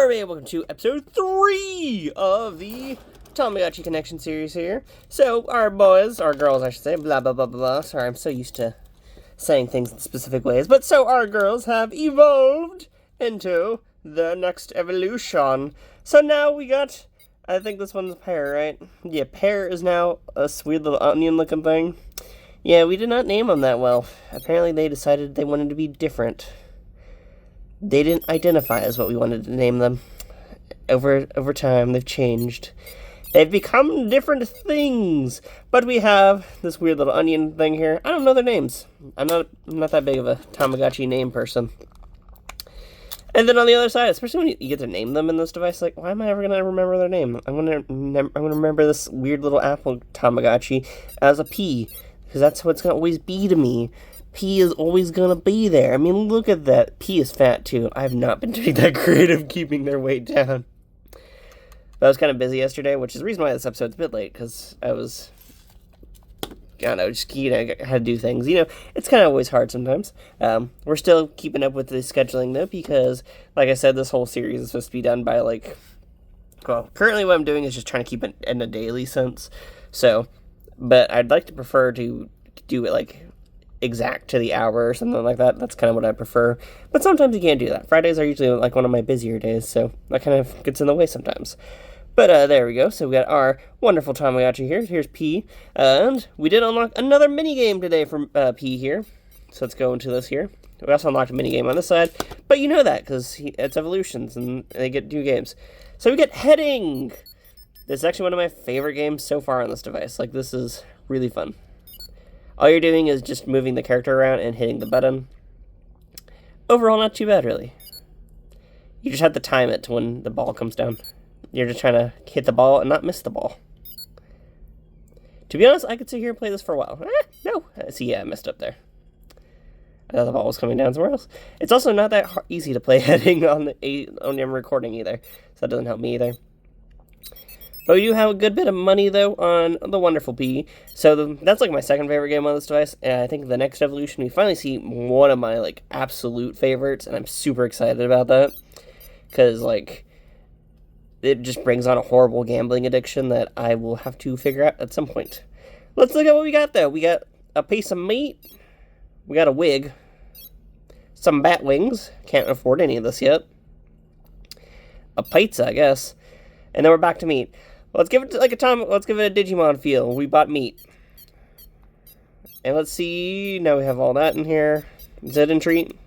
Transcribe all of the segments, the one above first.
Alright, welcome to episode 3 of the Tamagotchi Connection series here. So, our boys, our girls I should say, blah blah blah blah, sorry, I'm so used to saying things in specific ways, but so our girls have evolved into the next evolution. So now we got, I think this one's Pear, right? Yeah, Pear is now a sweet little onion looking thing. Yeah, we did not name them that well. Apparently they decided they wanted to be different. They didn't identify as what we wanted to name them. Over time, they've changed. They've become different things. But we have this weird little onion thing here. I don't know their names. I'm not that big of a Tamagotchi name person. And then on the other side, especially when you get to name them in this device, like, why am I ever going to remember their name? I'm gonna remember this weird little apple Tamagotchi as a P, because that's what it's going to always be to me. P is always going to be there. I mean, look at that. P is fat, too. I have not been doing that great of keeping their weight down. But I was kind of busy yesterday, which is the reason why this episode's a bit late, because I was, I don't know, just, I had to do things. It's kind of always hard sometimes. We're still keeping up with the scheduling, though, because, like I said, this whole series is supposed to be done by, currently what I'm doing is just trying to keep it in a daily sense. So, but I'd like to prefer to do it, exact to the hour or something like that. That's kind of what I prefer. But sometimes you can't do that. Fridays are usually, one of my busier days, so that kind of gets in the way sometimes. But, there we go. So we got our wonderful Tamagotchi here. Here's P. And we did unlock another minigame today from P here. So let's go into this here. We also unlocked a minigame on this side. But you know that, because it's evolutions, and they get new games. So we get Heading! This is actually one of my favorite games so far on this device. This is really fun. All you're doing is just moving the character around and hitting the button. Overall, not too bad, really. You just have to time it to when the ball comes down. You're just trying to hit the ball and not miss the ball. To be honest, I could sit here and play this for a while. No. See, yeah, I messed up there. I thought the ball was coming down somewhere else. It's also not that easy to play Heading on I'm recording either, so that doesn't help me either. But we do have a good bit of money, though, on the wonderful P. So that's, my second favorite game on this device. And I think the next evolution, we finally see one of my, absolute favorites. And I'm super excited about that. Because, it just brings on a horrible gambling addiction that I will have to figure out at some point. Let's look at what we got, though. We got a piece of meat. We got a wig. Some bat wings. Can't afford any of this yet. A pizza, I guess. And then we're back to meat. Let's give it let's give it a Digimon feel. We bought meat. And let's see, now we have all that in here. Is that in treat?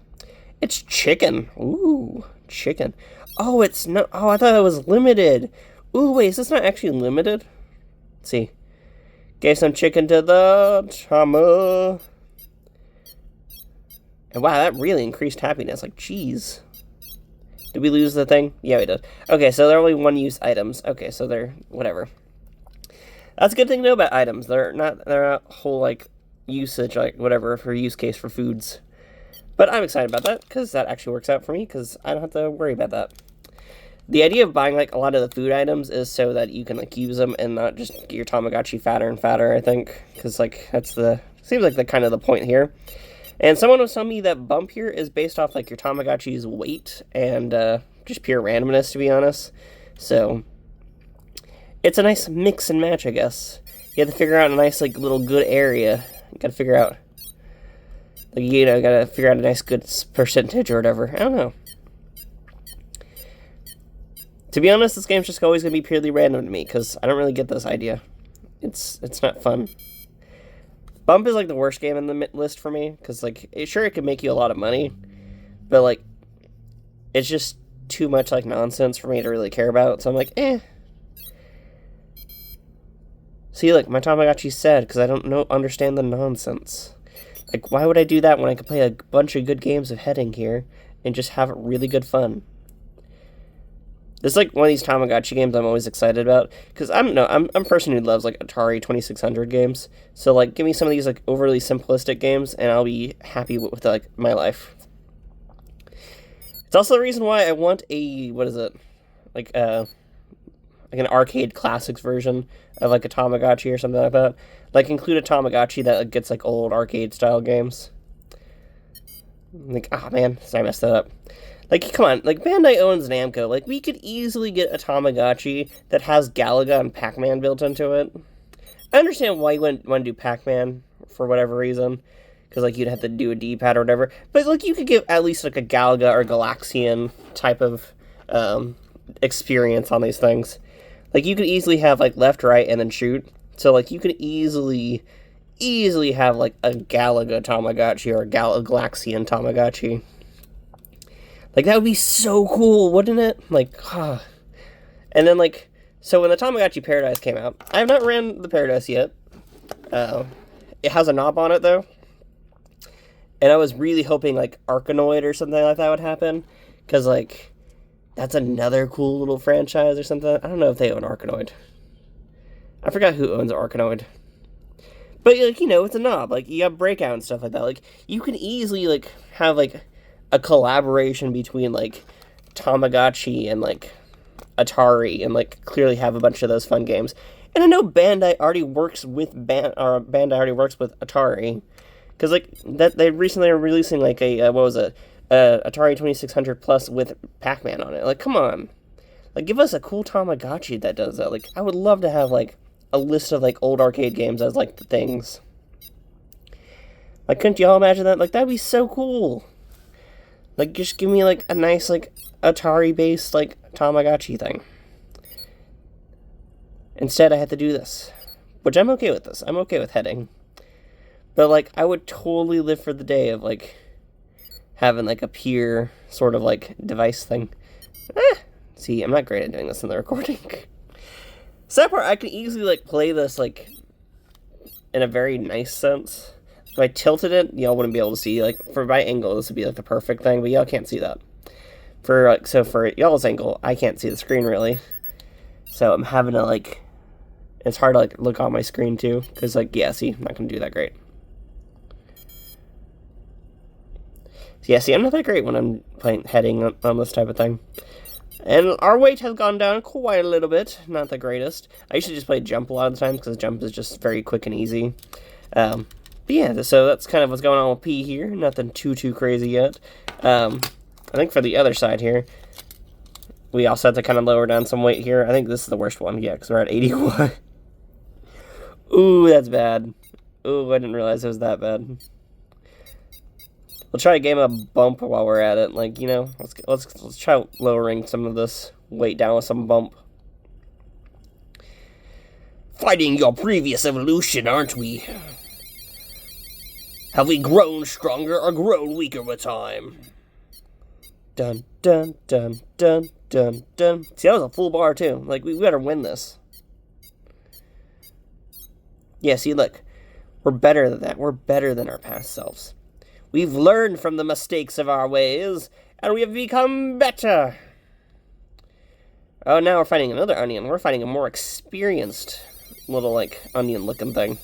It's chicken. Ooh, chicken. Oh, it's not, I thought it was limited. Ooh, wait, is this not actually limited? Let's see. Gave some chicken to the Tama. And wow, that really increased happiness. Jeez. Did we lose the thing? Yeah, we did. Okay, so they're only one-use items. Okay, so they're whatever. That's a good thing to know about items. They're not whole, usage, whatever, for use case for foods. But I'm excited about that, because that actually works out for me, because I don't have to worry about that. The idea of buying, a lot of the food items is so that you can, use them and not just get your Tamagotchi fatter and fatter, I think. Because, that's seems like the kind of the point here. And someone was telling me that bump here is based off, your Tamagotchi's weight and just pure randomness, to be honest. So, it's a nice mix and match, I guess. You have to figure out a nice, little good area. You gotta figure out, gotta figure out a nice good percentage or whatever. I don't know. To be honest, this game's just always gonna be purely random to me, because I don't really get this idea. It's not fun. Bump is, the worst game in the list for me, because, sure, it can make you a lot of money, but, it's just too much, nonsense for me to really care about, so I'm eh. See, my Tamagotchi's sad, because I don't understand the nonsense. Why would I do that when I could play a bunch of good games of Heading here, and just have really good fun? This is, one of these Tamagotchi games I'm always excited about, because I'm a person who loves, Atari 2600 games, so, give me some of these, overly simplistic games, and I'll be happy with my life. It's also the reason why I want a, what is it, an arcade classics version of, a Tamagotchi or something like that. Include a Tamagotchi that, gets, old arcade-style games. Oh, man, sorry I messed that up. Like, come on, like, Bandai owns Namco. Like, we could easily get a Tamagotchi that has Galaga and Pac-Man built into it. I understand why you wouldn't want to do Pac-Man, for whatever reason. Because, like, you'd have to do a D-pad or whatever. But, like, you could give at least, like, a Galaga or Galaxian type of experience on these things. Like, you could easily have, like, left, right, and then shoot. So, like, you could easily have, like, a Galaga Tamagotchi or a Galaxian Tamagotchi. Like, that would be so cool, wouldn't it? Like, And then, like, so when the Tamagotchi Paradise came out, I have not ran the Paradise yet. It has a knob on it, though. And I was really hoping, like, Arkanoid or something like that would happen. Because, like, that's another cool little franchise or something. I don't know if they own Arkanoid. I forgot who owns Arkanoid. But, like, you know, it's a knob. Like, you have Breakout and stuff like that. Like, you can easily, like, have, like, a collaboration between, like, Tamagotchi and, like, Atari, and, like, clearly have a bunch of those fun games. And I know Bandai already works with Bandai already works with Atari, because, like, that they recently are releasing, like, a what was it, Atari 2600 Plus with Pac-Man on it. Like, come on, like, give us a cool Tamagotchi that does that. Like, I would love to have, like, a list of, like, old arcade games as, like, the things. Like, couldn't y'all imagine that? Like, that'd be so cool. Like, just give me, like, a nice, like, Atari-based, like, Tamagotchi thing. Instead, I had to do this. Which, I'm okay with this. I'm okay with heading. But, like, I would totally live for the day of, like, having, like, a peer sort of, like, device thing. See, I'm not great at doing this in the recording. So that part, I can easily, like, play this, like, in a very nice sense. If I tilted it, y'all wouldn't be able to see. Like, for my angle, this would be, like, the perfect thing, but y'all can't see that. For, like, so for y'all's angle, I can't see the screen, really. So I'm having to, like, it's hard to, like, look on my screen, too. Because, like, yeah, see, I'm not going to do that great. So, yeah, see, I'm not that great when I'm heading on this type of thing. And our weight has gone down quite a little bit. Not the greatest. I usually just play jump a lot of the times, because jump is just very quick and easy. But yeah, so that's kind of what's going on with P here. Nothing too crazy yet. I think for the other side here, we also have to kind of lower down some weight here. I think this is the worst one, yeah, because we're at 81. Ooh, that's bad. Ooh, I didn't realize it was that bad. We'll try a game of bump while we're at it. Like, you know, let's try lowering some of this weight down with some bump. Fighting your previous evolution, aren't we? Have we grown stronger or grown weaker with time? Dun, dun, dun, dun, dun, dun. See, that was a full bar, too. Like, we better win this. Yeah, see, look. We're better than that. We're better than our past selves. We've learned from the mistakes of our ways, and we have become better. Oh, now we're fighting another onion. We're fighting a more experienced little, like, onion-looking thing.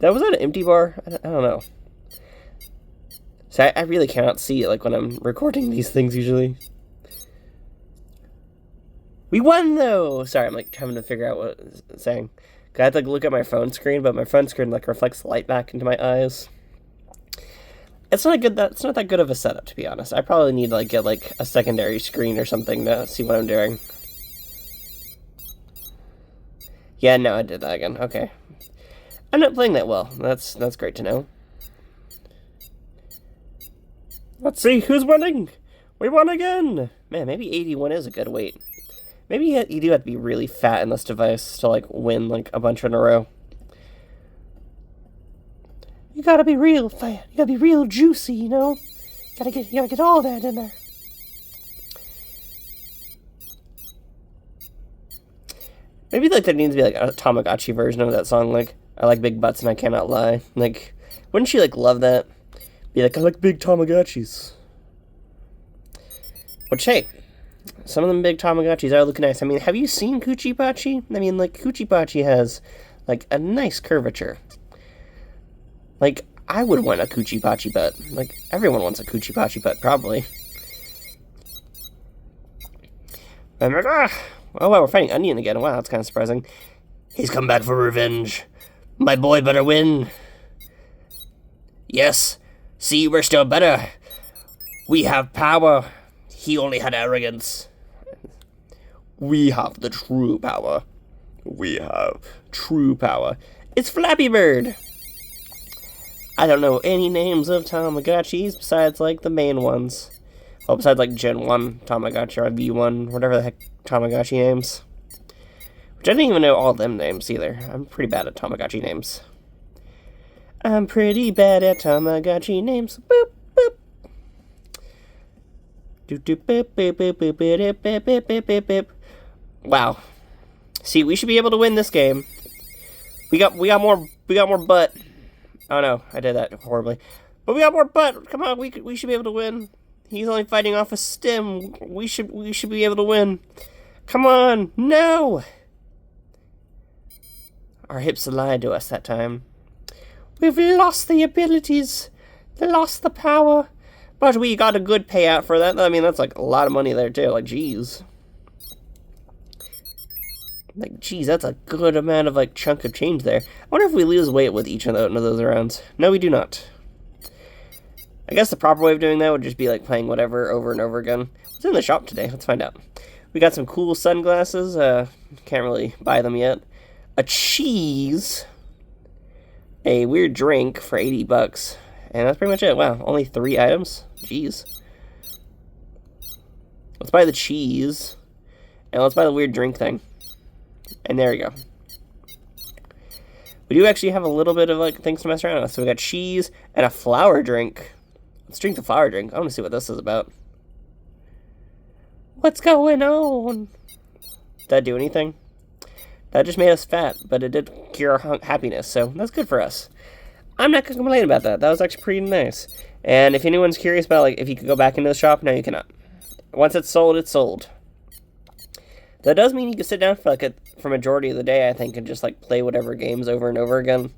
Was that an empty bar? I don't know. So I really cannot see it, like, when I'm recording these things, usually. We won, though! Sorry, I'm, like, having to figure out what it's saying. I have to, like, look at my phone screen, but my phone screen, like, reflects the light back into my eyes. It's not that good of a setup, to be honest. I probably need to, like, get, like, a secondary screen or something to see what I'm doing. Yeah, no, I did that again. Okay. I'm not playing that well. That's great to know. Let's see who's winning. We won again. Man, maybe 81 is a good weight. Maybe you do have to be really fat in this device to, like, win, like, a bunch in a row. You gotta be real fat. You gotta be real juicy, you know? You gotta get all that in there. Maybe, like, there needs to be, like, a Tamagotchi version of that song, like, I like big butts and I cannot lie. Like, wouldn't she, like, love that? Be like, I like big Tamagotchis. Which, hey, some of them big Tamagotchis are looking nice. I mean, have you seen Kuchipachi? I mean, like, Kuchipachi has, like, a nice curvature. Like, I would want a Kuchipachi butt. Like, everyone wants a Kuchipachi butt, probably. And like, oh, wow, we're fighting Onion again. Wow, that's kind of surprising. He's come back for revenge. My boy better win. Yes. See, we're still better. We have power. He only had arrogance. We have the true power. We have true power. It's Flappy Bird. I don't know any names of Tamagotchis besides, like, the main ones. Well, besides, like, Gen 1 Tamagotchi or V1, whatever the heck Tamagotchi names. Which I didn't even know all them names either. I'm pretty bad at Tamagotchi names. I'm pretty bad at Tamagotchi names. Boop, boop. Doop, doop, boop, boop, boop, boop, boop, boop, boop, boop, boop, boop. Wow. See, we should be able to win this game. We got more butt. Oh no, I did that horribly. But we got more butt. Come on, we should be able to win. He's only fighting off a stem. We should be able to win. Come on, no. Our hips lied to us that time. We've lost the abilities, lost the power, but we got a good payout for that. I mean, that's like a lot of money there too. Like, geez. Like, geez, that's a good amount of, like, chunk of change there. I wonder if we lose weight with each one of those rounds. No, we do not. I guess the proper way of doing that would just be, like, playing whatever over and over again. What's in the shop today? Let's find out. We got some cool sunglasses. Can't really buy them yet. A cheese. A weird drink for 80 bucks. And that's pretty much it. Wow, only 3 items? Jeez. Let's buy the cheese. And let's buy the weird drink thing. And there we go. We do actually have a little bit of, like, things to mess around with. So we got cheese and a flower drink. Let's drink the flower drink. I want to see what this is about. What's going on? Did that do anything? That just made us fat, but it did cure our happiness, so that's good for us. I'm not going to complain about that. That was actually pretty nice. And if anyone's curious about, like, if you could go back into the shop, no, you cannot. Once it's sold, it's sold. That does mean you can sit down for, like, for majority of the day, I think, and just, like, play whatever games over and over again.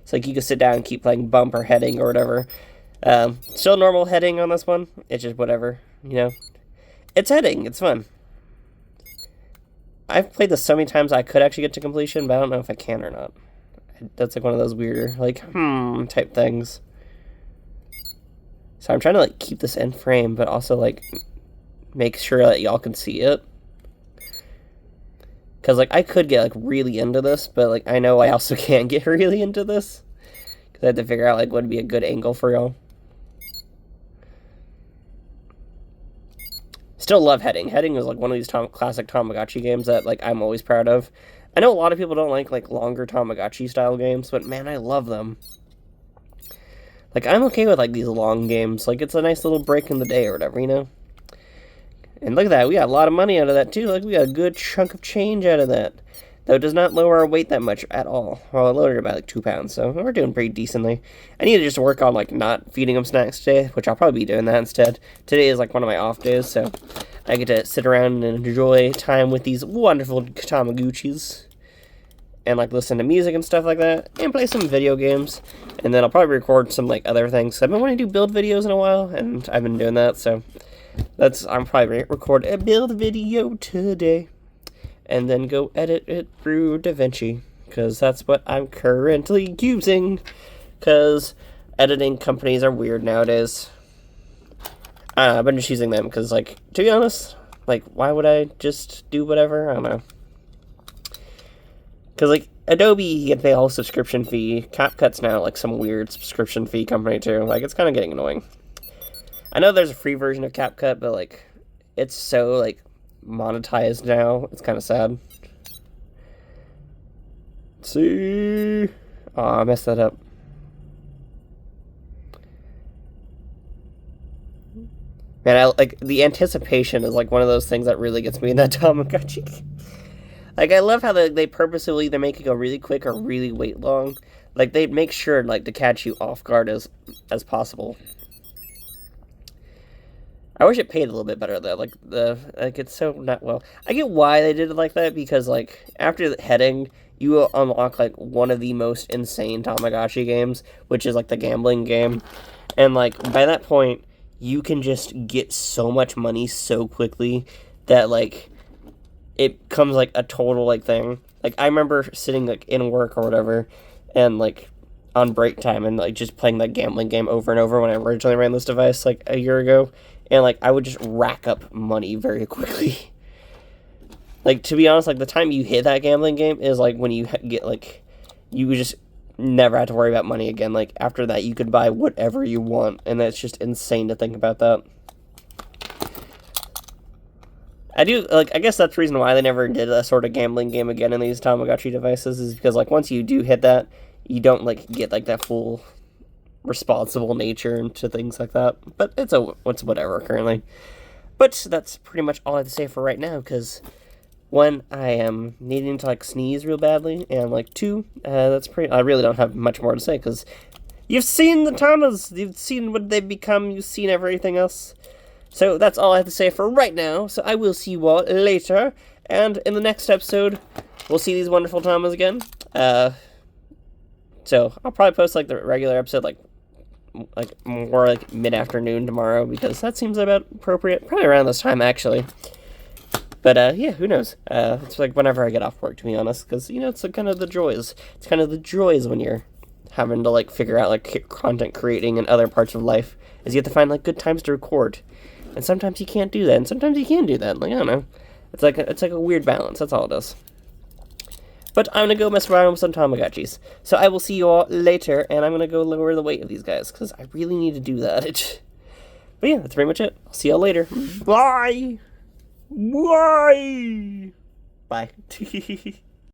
So, like, you can sit down and keep playing bump or heading or whatever. Still normal heading on this one. It's just whatever, you know. It's heading. It's fun. I've played this so many times I could actually get to completion, but I don't know if I can or not. That's, like, one of those weirder, like, type things. So I'm trying to, like, keep this in frame, but also, like, make sure that y'all can see it. Because, like, I could get, like, really into this, but, like, I know I also can't get really into this. Because I have to figure out, like, what would be a good angle for y'all. Still love heading. Heading is, like, one of these classic Tamagotchi games that, like, I'm always proud of. I know a lot of people don't like, longer Tamagotchi-style games, but, man, I love them. Like, I'm okay with, like, these long games. Like, it's a nice little break in the day or whatever, you know? And look at that, we got a lot of money out of that, too. Like, we got a good chunk of change out of that. Though it does not lower our weight that much at all. Well, it lowered it about, like, 2 pounds, so we're doing pretty decently. I need to just work on, like, not feeding them snacks today, which I'll probably be doing that instead. Today is, like, one of my off days, so I get to sit around and enjoy time with these wonderful Tamagotchis. And, like, listen to music and stuff like that, and play some video games. And then I'll probably record some, like, other things. I've been wanting to do build videos in a while, and I've been doing that, so I'm probably going to record a build video today, and then go edit it through DaVinci, because that's what I'm currently using, because editing companies are weird nowadays. I don't know, I've been just using them, because, like, to be honest, like, why would I just do whatever? I don't know. Because, like, Adobe, you get to pay a whole subscription fee. CapCut's now, like, some weird subscription fee company, too. Like, it's kind of getting annoying. I know there's a free version of CapCut, but, like, it's so, like, monetized now. It's kind of sad. Let's see. Oh, I messed that up. Man, like, the anticipation is, like, one of those things that really gets me in that Tamagotchi. Like, I love how they purposely either make it go really quick or really wait long. Like, they make sure, like, to catch you off guard as possible. I wish it paid a little bit better, though. Like, it's so not well. I get why they did it like that, because, like, after the heading, you will unlock, like, one of the most insane Tamagotchi games, which is, like, the gambling game. And, like, by that point, you can just get so much money so quickly that, like, it becomes, like, a total, like, thing. Like, I remember sitting, like, in work or whatever, and, like, on break time and like just playing that gambling game over and over when I originally ran this device like a year ago, and like I would just rack up money very quickly. Like, to be honest, like the time you hit that gambling game is like when you get like, you just never have to worry about money again. Like after that you could buy whatever you want, and that's just insane to think about that. I guess that's the reason why they never did a sort of gambling game again in these Tamagotchi devices, is because like once you do hit that, you don't like get like that full responsible nature into things like that. But it's whatever currently. But that's pretty much all I have to say for right now, because one, I am needing to like sneeze real badly, and like two, I really don't have much more to say, because you've seen the Tamas, you've seen what they've become, you've seen everything else. So that's all I have to say for right now. So I will see you all later, and in the next episode, we'll see these wonderful Tamas again. So I'll probably post like the regular episode like more like mid-afternoon tomorrow, because that seems about appropriate. Probably around this time actually. But yeah, who knows? It's like whenever I get off work, to be honest, because it's like kind of the joys. It's kind of the joys when you're having to like figure out like content creating and other parts of life, is you have to find like good times to record. And sometimes you can't do that, and sometimes you can do that. Like, I don't know. It's like a weird balance. That's all it is. But I'm going to go mess around with some Tamagotchis. So I will see you all later, and I'm going to go lower the weight of these guys, because I really need to do that. But yeah, that's pretty much it. I'll see y'all later. Bye! Bye! Bye.